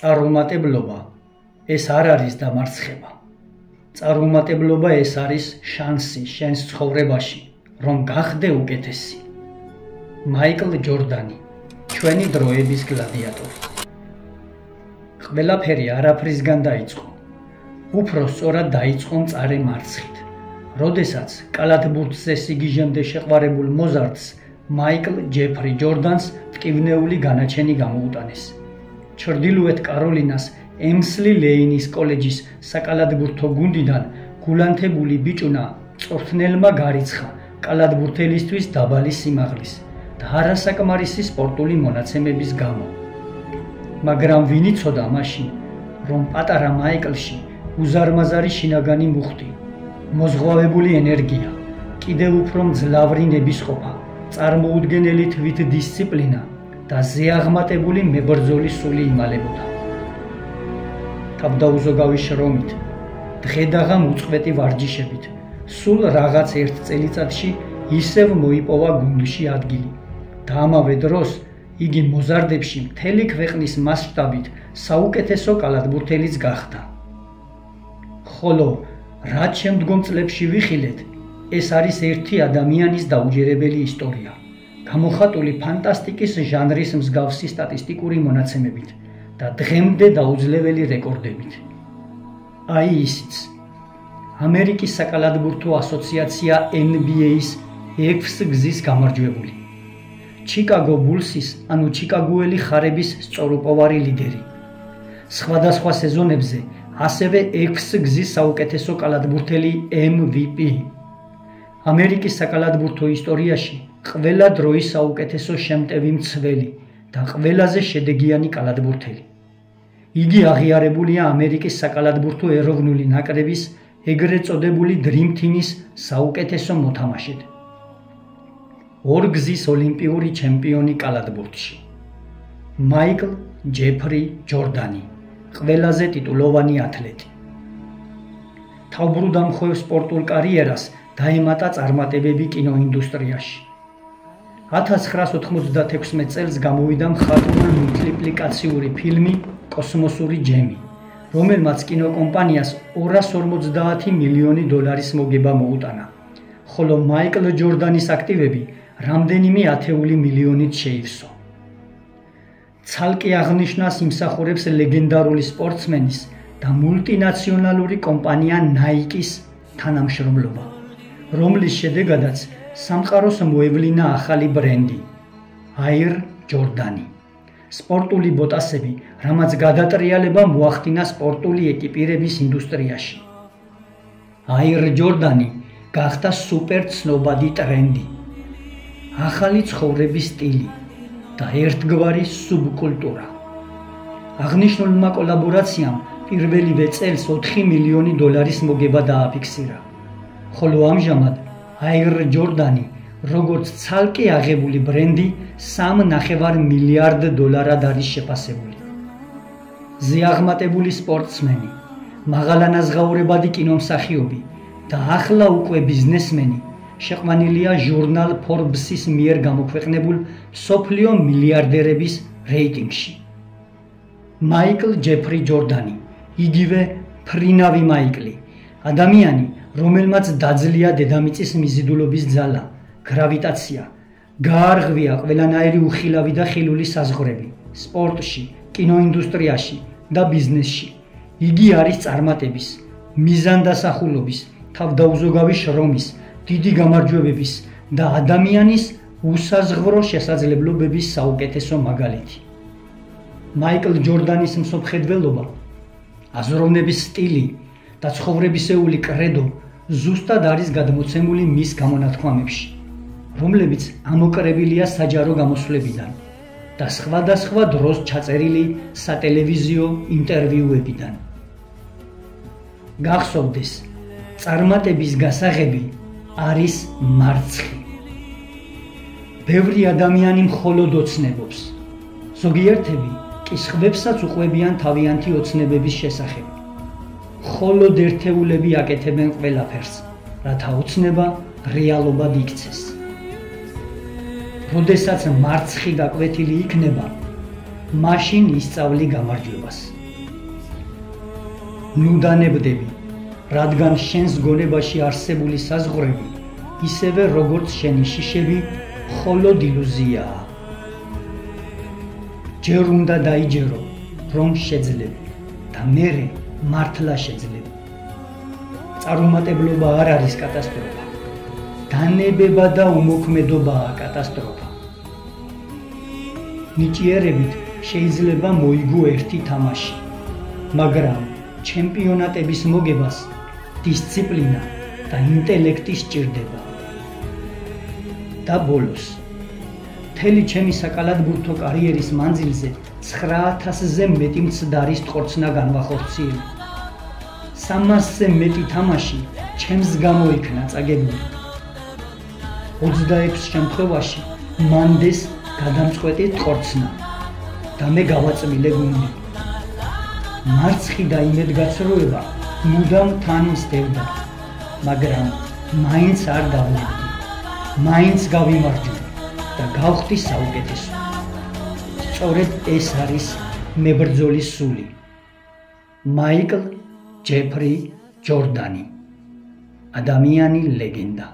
წარუმატებლობა ეს არ არის დამარცხება. წარუმატებლობა ეს არის შანსი შენს ცხოვრებაში, რომ გახდე უკეთესი. მაიკლ ჯორდანი, ჩვენი დროების გლადიატორი. ყველაფერი არაფრისგან დაიწყო. უფრო სწორად დაიწყო მწარე მარცხით. როდესაც კალათბურთზე სიგიჟემდე შეყვარებულ მოზარდს მაიკლ ჯეფრი ჯორდანს მტკივნეული განაჩენი გამოუტანეს. ჩრდილოეთ კაროლინას ემსლი ლეინის კოლეჯის საკალათბურთო გუნდიდან გულანთებული ბიჭუნა მწვრთნელმა გარიცხა კალათბურთელისთვის დაბალი სიმაღლის და არასაკმარისი სპორტული მონაცემების გამო. მაგრამ ვინ იცოდა მაშინ, რომ პატარა მაიკლში უზარმაზარი შინაგანი მუხტი, მოზღვავებული ენერგია, კიდევ უფრო მძლავრი ნებისყოფა, წარმოუდგენელი თვითდისციპლინა და ზეაღმატებული მებრძოლის სული იმალებოდა. თავდაუზოგავი შრომით, დღედაღამ უწყვეტი ვარჯიშებით, სულ რაღაც ერთ წელიწადში ისევ მოიპოვა გუნდში ადგილი და ამავე დროს იგი მოზარდებში მთელი ქვეყნის მასშტაბით საუკეთესო კალათბურთელიც გახდა. ხოლო რაც შემდგომ წლებში ვიხილეთ, ეს არის ერთი ადამიანის დაუჯერებელი ისტორია, გამოხატული ფანტასტიკის ჟანრის მსგავსი სტატისტიკური მონაცემებით და დღემდე დაუძლეველი რეკორდებით. აი ისიც. ამერიკის საკალათბურთო ასოციაცია NBA-ის 6 გზის გამარჯვებული. ჩიკაგო ბულსის, ანუ ჩიკაგოელი ხარების სწორუპოვარი ლიდერი. სხვადასხვა სეზონებზე ასევე 6 გზის საუკეთესო კალათბურთელი MVP. ამერიკის საკალათბურთო ისტორიაში ყველა დროის საუკეთესო შემტევი მცველი და ყველაზე შედეგიანი კალათბურთელი. იგი აღიარებულია ამერიკის საკალათბურთო ეროვნული ნაკრების ეგრეთ წოდებული Dream Team-ის საუკეთესო მოთამაშედ. 2 გზის ოლიმპიური ჩემპიონი კალათბურთში. მაიკლ ჯეფრი ჯორდანი, ყველაზე ტიტულოვანი ათლეტი. თავბრუდამხვევ სპორტულ კარიერას დაემატა წარმატებები კინოინდუსტრიაში. 1996 წელს გამოვიდა მხატვრულ-მულტიპლიკაციური ფილმი კოსმოსური ჯემი, რომელმაც კინოკომპანიას $250 მილიონი მოგება მოუტანა, ხოლო მაიკლ ჯორდანის აქტივები რამდენიმე ათეული მილიონით შეივსო. ცალკე აღნიშვნას იმსახურებს ლეგენდარული სპორტსმენის და მულტინაციონალური კომპანია ნაიკის თანამშრომლობა, რომლის შედეგადაც სამყაროს მოევლინა ახალი ბრენდი აირ ჯორდანი, სპორტული ბოტასები, რამაც გადატრიალება მოახდინა სპორტული ეკიპირების ინდუსტრიაში. აირ ჯორდანი გახდა სუპერ ცნობადი ტრენდი, ახალი ცხოვრების სტილი და ერთგვარი სუბკულტურა. აღნიშნულმა კოლაბორაციამ პირველივე წელს $4 მილიონი მოგება დააფიქსირა, ხოლო ამჟამად აირ ჯორდანი როგორც ცალკე აღებული ბრენდი $3.5 მილიარდ არის შეფასებული. ზეაღმატებული სპორტსმენი, მაღალანაზღაურებადი კინომსახიობი და ახლა უკვე ბიზნესმენი შეყვანილია ჟურნალ Forbes-ის მიერ გამოქვეყნებულ მსოფლიო მილიარდერების რეიტინგში. მაიკლ ჯეფრი ჯორდანი, იგივე ფრინავი მაიკლი, ადამიანი, რომელმაც დაძლია დედამიწის მიზიდულობის ძალა, გრავიტაცია, გაარღვია ყველანაირი უხილავი და ხილული საზღვრები, სპორტში, კინოინდუსტრიაში და ბიზნესში. იგი არის წარმატების, მიზანდასახულობის, თავდაუზოგავი შრომის, დიდი გამარჯვებების და ადამიანის უსაზღვრო შესაძლებლობების საუკეთესო მაგალითი. მაიკლ ჯორდანის მსოფლმხედველობა, აზროვნების სტილი და ცხოვრებისეული კრედო ზუსტად არის გადმოცემული მის გამონათქვამებში, რომლებიც ამოკრებილია საჯარო გამოსვლებიდან და სხვადასხვა დროს ჩაწერილი სატელევიზიო ინტერვიუებიდან. გახსოვდეს, წარმატების გასაღები არის მარცხი. ბევრი ადამიანი მხოლოდ ოცნებობს, ზოგიერთები კი სხვებსაც უყვებიან თავიანთი ოცნებების შესახებ. მხოლოდ ერთეულები აკეთებენ ყველაფერს, რათა ოცნება რეალობად იქცეს. როდესაც მარცხი გაკვეთილი იქნება, მაშინ ისწავლი გამარჯვებას. ნუ დანებდები, რადგან შენს გონებაში არსებული საზღვრები, ისევე როგორც შენი შიშები, მხოლოდ ილუზიაა. ჯერ უნდა დაიჯერო, რომ შეძლებ და მერე მართლა შეძლებ. წარუმატებლობა არ არის კატასტროფა. დანებება და უმოქმედობაა კატასტროფა. ნიჭიერებით შეიძლება მოიგო ერთი თამაში, მაგრამ ჩემპიონატების მოგებას დისციპლინა და ინტელექტი სჭირდება. და ბოლოს, მთელი ჩემი საკალათბურთო კარიერის მანძილზე 9000-ზე მეტი მცდარის ტყორცნა განვახორციელე. 300-ზე მეტი თამაში ჩემს გამოიქნა წაგებული. 26 შემთხვევაში მანდეს გადამწყვეტი ტყორცნა და მე გავაწმილე გუნდი. მარცხი და იმედგაცრუება მუდამ თან მსდევდა, მაგრამ მაინც არ დავლებდი. მაინც გავიმარჯვე და გავხდი საუკეთესო. სწორედ ეს არის მებრძოლის სული. მაიკლ ჯეფრი ჯორდანი, ადამიანი ლეგენდა.